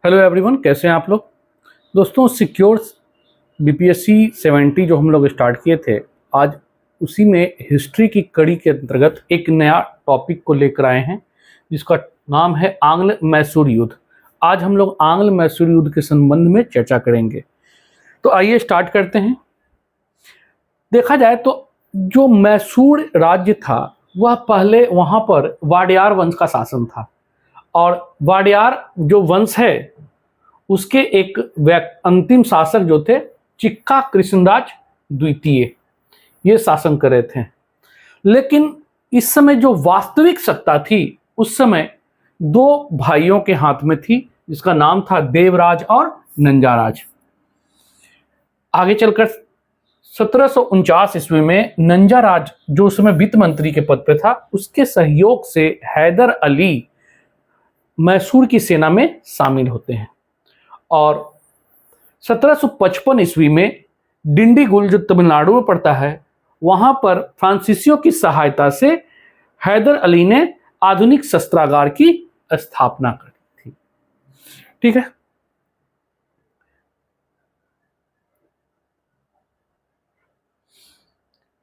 Hello everyone, कैसे हैं आप लोग। दोस्तों, सिक्योर बीपीएससी 70 जो हम लोग स्टार्ट किए थे, आज उसी में हिस्ट्री की कड़ी के अंतर्गत एक नया टॉपिक को लेकर आए हैं जिसका नाम है आंग्ल मैसूर युद्ध। आज हम लोग आंग्ल मैसूर युद्ध के संबंध में चर्चा करेंगे। तो आइए स्टार्ट करते हैं। देखा जाए तो जो मैसूर राज्य था वह पहले वहाँ पर वाडियार वंश का शासन था, और वाडियार जो वंश है उसके एक अंतिम शासक जो थे चिक्का कृष्णराज द्वितीय, ये शासन कर रहे थे। लेकिन इस समय जो वास्तविक सत्ता थी उस समय दो भाइयों के हाथ में थी, जिसका नाम था देवराज और नंजाराज। आगे चलकर 1749 ईस्वी में नंजाराज, जो उस समय वित्त मंत्री के पद पे था, उसके सहयोग से हैदर अली मैसूर की सेना में शामिल होते हैं। और 1755 ईस्वी में डिंडीगुल, जो तमिलनाडु में पड़ता है, वहां पर फ्रांसीसियों की सहायता से हैदर अली ने आधुनिक शस्त्रागार की स्थापना की थी। ठीक है।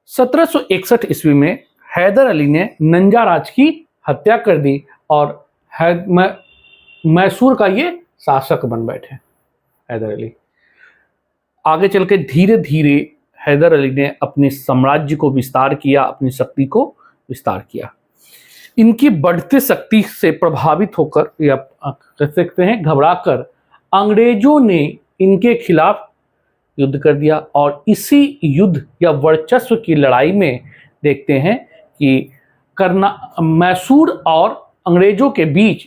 सत्रह सौ 61 ईस्वी में हैदर अली ने नंजाराज की हत्या कर दी और मैसूर का ये शासक बन बैठे हैदर अली। आगे चल के धीरे धीरे हैदर अली ने अपने साम्राज्य को विस्तार किया, अपनी शक्ति को विस्तार किया। इनकी बढ़ती शक्ति से प्रभावित होकर या कह सकते हैं घबराकर अंग्रेजों ने इनके खिलाफ युद्ध कर दिया। और इसी युद्ध या वर्चस्व की लड़ाई में देखते हैं कि मैसूर और अंग्रेजों के बीच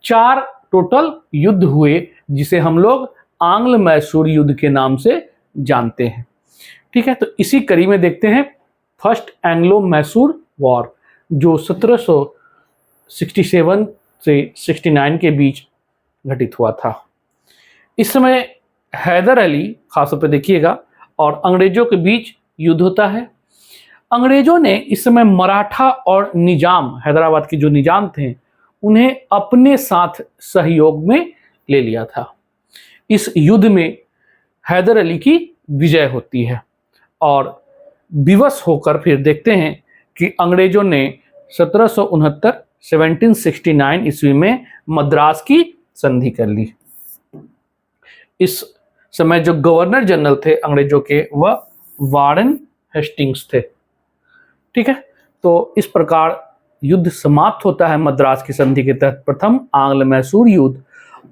4 टोटल युद्ध हुए, जिसे हम लोग आंग्ल मैसूर युद्ध के नाम से जानते हैं। ठीक है। तो इसी कड़ी में देखते हैं फर्स्ट एंग्लो मैसूर वॉर, जो 1767 से 69 के बीच घटित हुआ था। इस समय हैदर अली खासतौर पर देखिएगा और अंग्रेजों के बीच युद्ध होता है। अंग्रेजों ने इस समय मराठा और निजाम, हैदराबाद के जो निजाम थे, उन्हें अपने साथ सहयोग में ले लिया था। इस युद्ध में हैदर अली की विजय होती है और विवश होकर फिर देखते हैं कि अंग्रेजों ने 1769 ईस्वी में मद्रास की संधि कर ली। इस समय जो गवर्नर जनरल थे अंग्रेजों के, वह वारेन हेस्टिंग्स थे। ठीक है। तो इस प्रकार युद्ध समाप्त होता है मद्रास की संधि के तहत, प्रथम आंग्ल मैसूर युद्ध,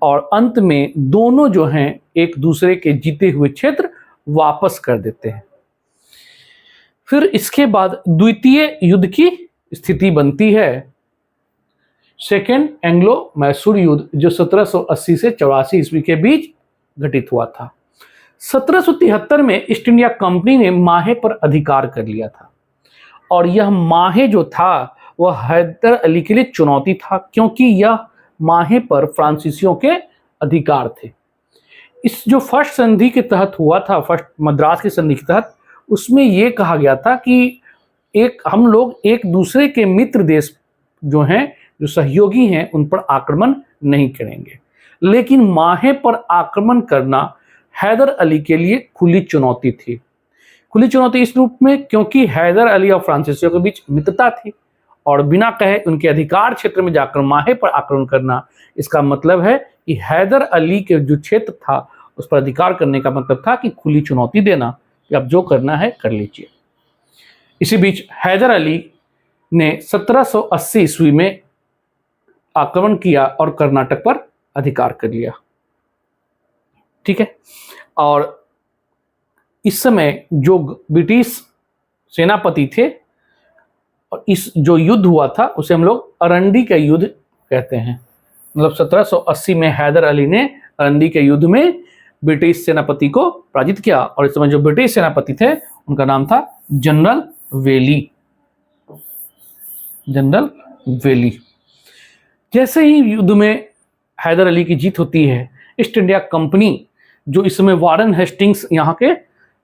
और अंत में दोनों जो हैं एक दूसरे के जीते हुए क्षेत्र वापस कर देते हैं। फिर इसके बाद द्वितीय युद्ध की स्थिति बनती है, सेकेंड एंग्लो मैसूर युद्ध, जो 1780 से 84 ईस्वी के बीच घटित हुआ था। 1773 में ईस्ट इंडिया कंपनी ने माहे पर अधिकार कर लिया था, और यह माहे जो था वह हैदर अली के लिए चुनौती था, क्योंकि यह माहे पर फ्रांसीसियों के अधिकार थे। इस जो फर्स्ट संधि के तहत हुआ था, फर्स्ट मद्रास की संधि के तहत, उसमें यह कहा गया था कि हम लोग एक दूसरे के मित्र देश जो हैं, जो सहयोगी हैं, उन पर आक्रमण नहीं करेंगे। लेकिन माहे पर आक्रमण करना हैदर अली के लिए खुली चुनौती थी। खुली चुनौती इस रूप में क्योंकि हैदर अली और फ्रांसीसियों के बीच मित्रता थी, और बिना कहे उनके अधिकार क्षेत्र में जाकर माहे पर आक्रमण करना, इसका मतलब है कि हैदर अली के जो क्षेत्र था उस पर अधिकार करने का मतलब था कि खुली चुनौती देना कि अब जो करना है कर लीजिए। इसी बीच हैदर अली ने 1780 ईस्वी में आक्रमण किया और कर्नाटक पर अधिकार कर लिया। ठीक है। और इस समय जो ब्रिटिश सेनापति थे, और इस जो युद्ध हुआ था उसे हम लोग अरंडी का युद्ध कहते हैं। मतलब 1780 में हैदर अली ने अरंडी के युद्ध में ब्रिटिश सेनापति को पराजित किया, और इस समय जो ब्रिटिश सेनापति थे उनका नाम था जनरल वेली। जनरल वेली। जैसे ही युद्ध में हैदर अली की जीत होती है, ईस्ट इंडिया कंपनी, जो इस समय वारेन हेस्टिंग्स यहाँ के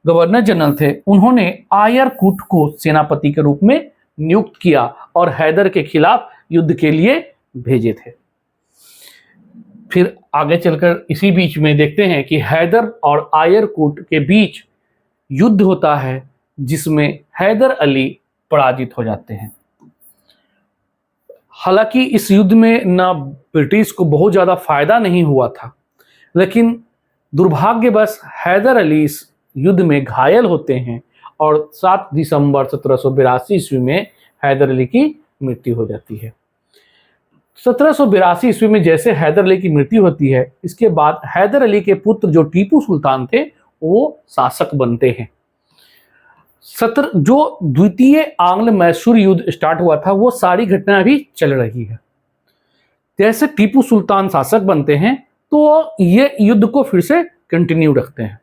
गवर्नर जनरल थे, उन्होंने आयर कूट को सेनापति के रूप में नियुक्त किया और हैदर के खिलाफ युद्ध के लिए भेजे थे। फिर आगे चलकर इसी बीच में देखते हैं कि हैदर और आयरकुट के बीच युद्ध होता है, जिसमें हैदर अली पराजित हो जाते हैं। हालांकि इस युद्ध में ना ब्रिटिश को बहुत ज़्यादा फायदा नहीं हुआ था, लेकिन दुर्भाग्यवश हैदर अली इस युद्ध में घायल होते हैं और 7 दिसंबर 1782 ईस्वी में हैदर अली की मृत्यु हो जाती है। 1782 ईस्वी में जैसे हैदर अली की मृत्यु होती है, इसके बाद हैदर अली के पुत्र जो टीपू सुल्तान थे वो शासक बनते हैं। जो द्वितीय आंग्ल मैसूर युद्ध स्टार्ट हुआ था, वो सारी घटना अभी चल रही है। जैसे टीपू सुल्तान शासक बनते हैं तो ये युद्ध को फिर से कंटिन्यू रखते हैं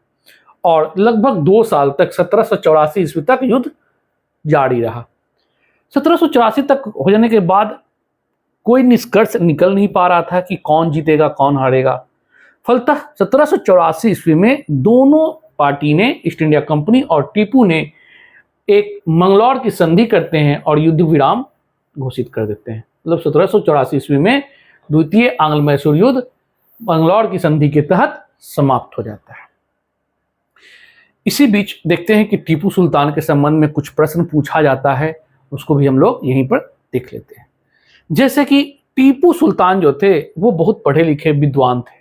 और लगभग 2 साल तक 1784 ईस्वी तक युद्ध जारी रहा। 1784 तक हो जाने के बाद कोई निष्कर्ष निकल नहीं पा रहा था कि कौन जीतेगा कौन हारेगा। फलतः 1784 ईस्वी में दोनों पार्टी ने, ईस्ट इंडिया कंपनी और टीपू ने, एक मंगलौर की संधि करते हैं और युद्ध विराम घोषित कर देते हैं। मतलब 1784 ईस्वी में द्वितीय आंग्ल मैसूर युद्ध मंगलौर की संधि के तहत समाप्त हो जाता है। इसी बीच देखते हैं कि टीपू सुल्तान के संबंध में कुछ प्रश्न पूछा जाता है, उसको भी हम लोग यहीं पर देख लेते हैं। जैसे कि टीपू सुल्तान जो थे वो बहुत पढ़े लिखे विद्वान थे,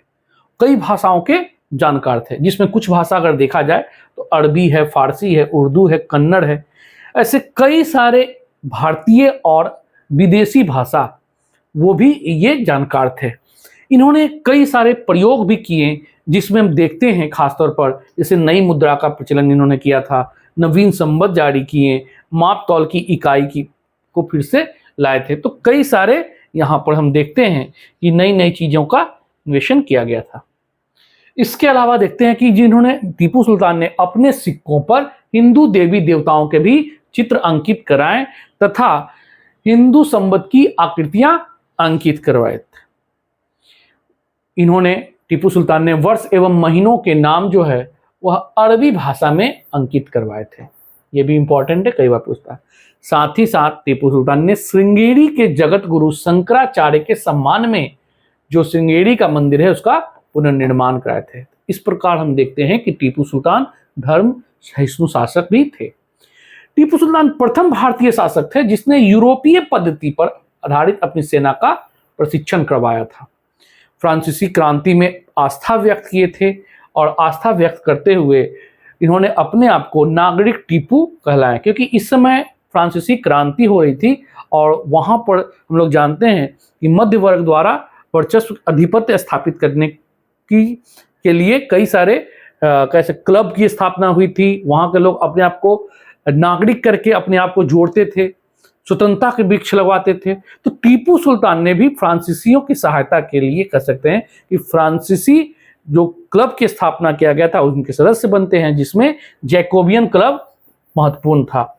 कई भाषाओं के जानकार थे, जिसमें कुछ भाषा अगर देखा जाए तो अरबी है, फारसी है, उर्दू है, कन्नड़ है, ऐसे कई सारे भारतीय और विदेशी भाषा वो भी ये जानकार थे। इन्होंने कई सारे प्रयोग भी किए, जिसमें हम देखते हैं खासतौर पर जैसे नई मुद्रा का प्रचलन इन्होंने किया था, नवीन संबंध जारी किए, माप तौल की इकाई की को फिर से लाए थे। तो कई सारे यहाँ पर हम देखते हैं कि नई नई चीज़ों का अन्वेषण किया गया था। इसके अलावा देखते हैं कि जिन्होंने टीपू सुल्तान ने अपने सिक्कों पर हिंदू देवी देवताओं के भी चित्र अंकित कराए तथा हिंदू संबंध की आकृतियां अंकित करवाए थे। इन्होंने, टीपू सुल्तान ने वर्ष एवं महीनों के नाम जो है वह अरबी भाषा में अंकित करवाए थे। यह भी इंपॉर्टेंट है, कई बार पूछता है। साथ ही साथ टीपू सुल्तान ने श्रृंगेरी के जगत गुरु शंकराचार्य के सम्मान में जो श्रृंगेरी का मंदिर है उसका पुनर्निर्माण कराए थे। इस प्रकार हम देखते हैं कि टीपू सुल्तान धर्म सहिष्णु शासक भी थे। टीपू सुल्तान प्रथम भारतीय शासक थे जिसने यूरोपीय पद्धति पर आधारित अपनी सेना का प्रशिक्षण करवाया था। फ्रांसीसी क्रांति में आस्था व्यक्त किए थे और आस्था व्यक्त करते हुए इन्होंने अपने आप को नागरिक टीपू कहलाया, क्योंकि इस समय फ्रांसीसी क्रांति हो रही थी और वहां पर हम लोग जानते हैं कि मध्य वर्ग द्वारा वर्चस्व आधिपत्य स्थापित करने के लिए कई सारे कैसे क्लब की स्थापना हुई थी। वहां के लोग अपने आप को नागरिक करके अपने आप को जोड़ते थे, स्वतंत्रता के वृक्ष लगवाते थे। तो टीपू सुल्तान ने भी फ्रांसीसियों की सहायता के लिए कह सकते हैं कि फ्रांसीसी जो क्लब की स्थापना किया गया था उनके सदस्य बनते हैं, जिसमें जैकोबियन क्लब महत्वपूर्ण था।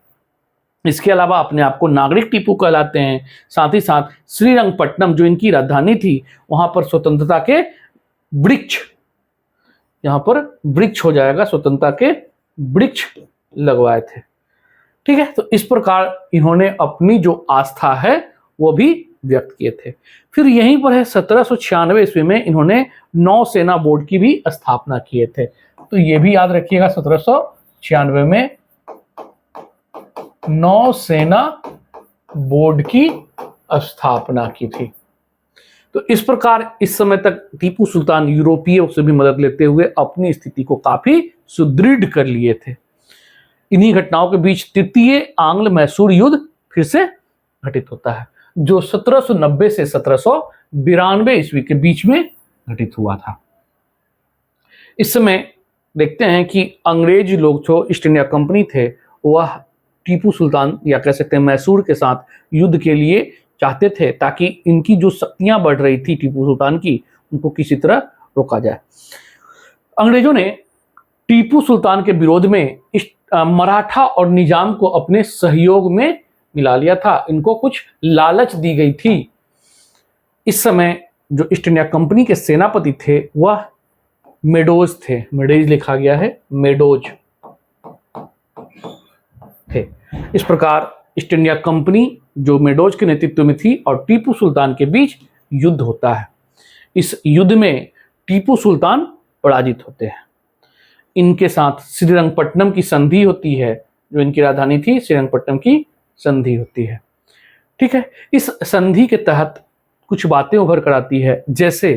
इसके अलावा अपने आप को नागरिक टीपू कहलाते हैं। साथ ही साथ श्रीरंगपट्टनम जो इनकी राजधानी थी, वहां पर स्वतंत्रता के वृक्ष, यहाँ पर वृक्ष हो जाएगा, स्वतंत्रता के वृक्ष लगवाए थे। ठीक है, तो इस प्रकार इन्होंने अपनी जो आस्था है वो भी व्यक्त किए थे। फिर यहीं पर है 1796 ईस्वी में इन्होंने नौसेना बोर्ड की भी स्थापना किए थे। तो ये भी याद रखिएगा, 1796 में नौसेना बोर्ड की स्थापना की थी। तो इस प्रकार इस समय तक टीपू सुल्तान यूरोपीयों से भी मदद लेते हुए अपनी स्थिति को काफी सुदृढ़ कर लिए थे। इन्हीं घटनाओं के बीच तृतीय आंग्ल मैसूर युद्ध फिर से घटित होता है, जो 1790 से 1792 ईस्वी के बीच में घटित हुआ था। इस समय देखते हैं कि अंग्रेज लोग जो ईस्ट इंडिया कंपनी थे वह टीपू सुल्तान या कह सकते हैं मैसूर के साथ युद्ध के लिए चाहते थे, ताकि इनकी जो शक्तियां बढ़ रही थी टीपू सुल्तान की, उनको किसी तरह रोका जाए। अंग्रेजों ने टीपू सुल्तान के विरोध में मराठा और निजाम को अपने सहयोग में मिला लिया था। इनको कुछ लालच दी गई थी। इस समय जो ईस्ट इंडिया कंपनी के सेनापति थे वह मेडोज थे, मेडोज लिखा गया है, मेडोज थे। इस प्रकार ईस्ट इंडिया कंपनी जो मेडोज के नेतृत्व में थी और टीपू सुल्तान के बीच युद्ध होता है। इस युद्ध में टीपू सुल्तान पराजित होते हैं। इनके साथ श्रीरंगपट्टनम की संधि होती है, जो इनकी राजधानी थी श्रीरंगपट्टनम की संधि होती है। ठीक है, इस संधि के तहत कुछ बातें उभर कर आती है, जैसे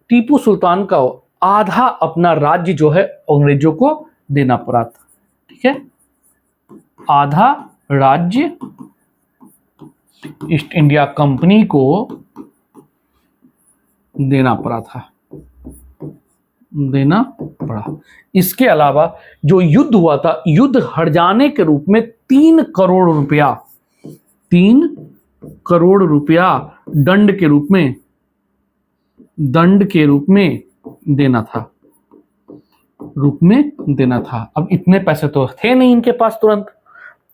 टीपू सुल्तान का आधा अपना राज्य जो है अंग्रेजों को देना पड़ा था। ठीक है, आधा राज्य ईस्ट इंडिया कंपनी को देना पड़ा था, देना पड़ा। इसके अलावा जो युद्ध हुआ था, युद्ध हर्जाने के रूप में 3 करोड़ रुपया, 3 करोड़ रुपया दंड के रूप में देना था, अब इतने पैसे तो थे नहीं इनके पास तुरंत,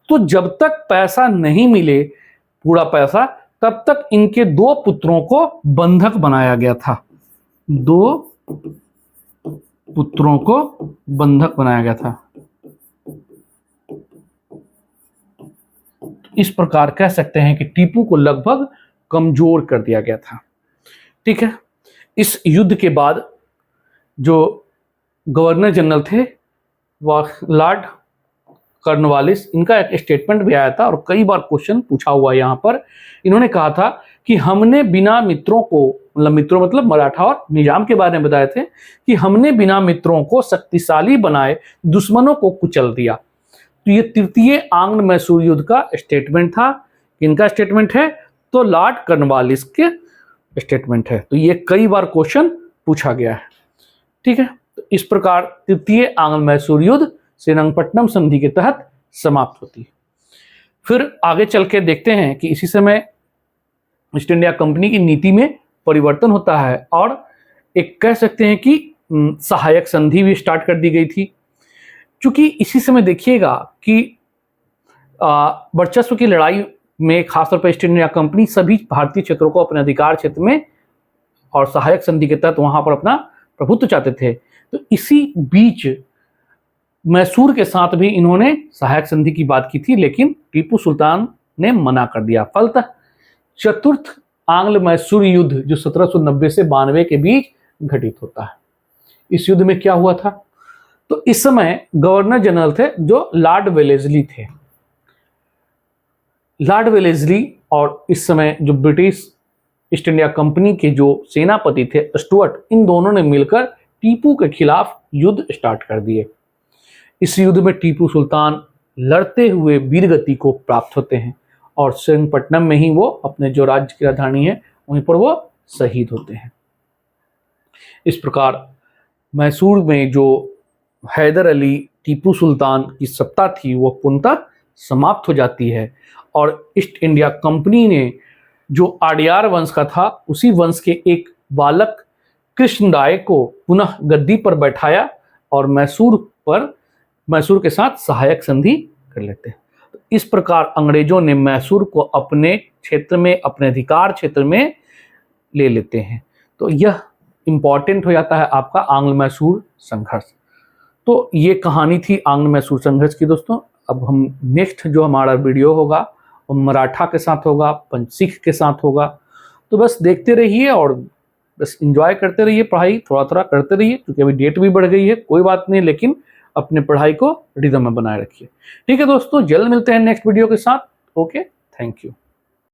तो जब तक पैसा नहीं मिले पूरा पैसा, तब तक इनके 2 पुत्रों को बंधक बनाया गया था, 2 पुत्रों को बंधक बनाया गया था। इस प्रकार कह सकते हैं कि टीपू को लगभग कमजोर कर दिया गया था। ठीक है, इस युद्ध के बाद जो गवर्नर जनरल थे वह लॉर्ड कॉर्नवालिस, इनका एक स्टेटमेंट भी आया था और कई बार क्वेश्चन पूछा हुआ यहाँ पर। इन्होंने कहा था कि हमने बिना मित्रों को, मतलब मराठा और निजाम के बारे में बताए थे कि हमने बिना मित्रों को शक्तिशाली बनाए दुश्मनों को कुचल दिया। तो ये तृतीय आंग्ल मैसूर युद्ध का स्टेटमेंट था। इनका स्टेटमेंट है तो लॉर्ड कॉर्नवालिस के स्टेटमेंट है। तो ये कई बार क्वेश्चन पूछा गया है। ठीक है, तो इस प्रकार तृतीय आंग्ल मैसूर युद्ध श्रीरंगपट्टनम संधि के तहत समाप्त होती है। फिर आगे चल के देखते हैं कि इसी समय ईस्ट इंडिया कंपनी की नीति में परिवर्तन होता है और एक कह सकते हैं कि सहायक संधि भी स्टार्ट कर दी गई थी। क्योंकि इसी समय देखिएगा कि वर्चस्व की लड़ाई में खासतौर पर ईस्ट इंडिया कंपनी सभी भारतीय क्षेत्रों को अपने अधिकार क्षेत्र में और सहायक संधि के तहत वहां पर अपना प्रभुत्व चाहते थे। तो इसी बीच मैसूर के साथ भी इन्होंने सहायक संधि की बात की थी, लेकिन टीपू सुल्तान ने मना कर दिया। फलतः चतुर्थ आंग्ल मैसूर युद्ध जो 1790 से 92 के बीच घटित होता है। इस युद्ध में क्या हुआ था, तो इस समय गवर्नर जनरल थे जो लॉर्ड वेलेस्ली थे। लॉर्ड वेलेस्ली और इस समय जो ब्रिटिश ईस्ट इंडिया कंपनी के जो सेनापति थे स्टुअर्ट, इन दोनों ने मिलकर टीपू के खिलाफ युद्ध स्टार्ट कर दिए। इस युद्ध में टीपू सुल्तान लड़ते हुए वीरगति को प्राप्त होते हैं और श्रीरंगपट्टनम में ही वो अपने जो राज्य की राजधानी है वहीं पर वो शहीद होते हैं। इस प्रकार मैसूर में जो हैदर अली टीपू सुल्तान की सत्ता थी वो पूर्णतः समाप्त हो जाती है और ईस्ट इंडिया कंपनी ने जो आडियार वंश का था उसी वंश के एक बालक कृष्णराय को पुनः गद्दी पर बैठाया और मैसूर के साथ सहायक संधि कर लेते हैं। तो इस प्रकार अंग्रेजों ने मैसूर को अपने क्षेत्र में, अपने अधिकार क्षेत्र में ले लेते हैं। तो यह इंपॉर्टेंट हो जाता है आपका आंग्ल मैसूर संघर्ष। तो ये कहानी थी आंग्ल मैसूर संघर्ष की दोस्तों। अब हम नेक्स्ट जो हमारा वीडियो होगा वो मराठा के साथ होगा, पंचसिख के साथ होगा। तो बस देखते रहिए और बस एंजॉय करते रहिए, पढ़ाई थोड़ा थोड़ा करते रहिए, क्योंकि अभी डेट भी बढ़ गई है, कोई बात नहीं, लेकिन अपने पढ़ाई को रिदम में बनाए रखिए। ठीक है दोस्तों, जल्द मिलते हैं नेक्स्ट वीडियो के साथ। Okay, thank you.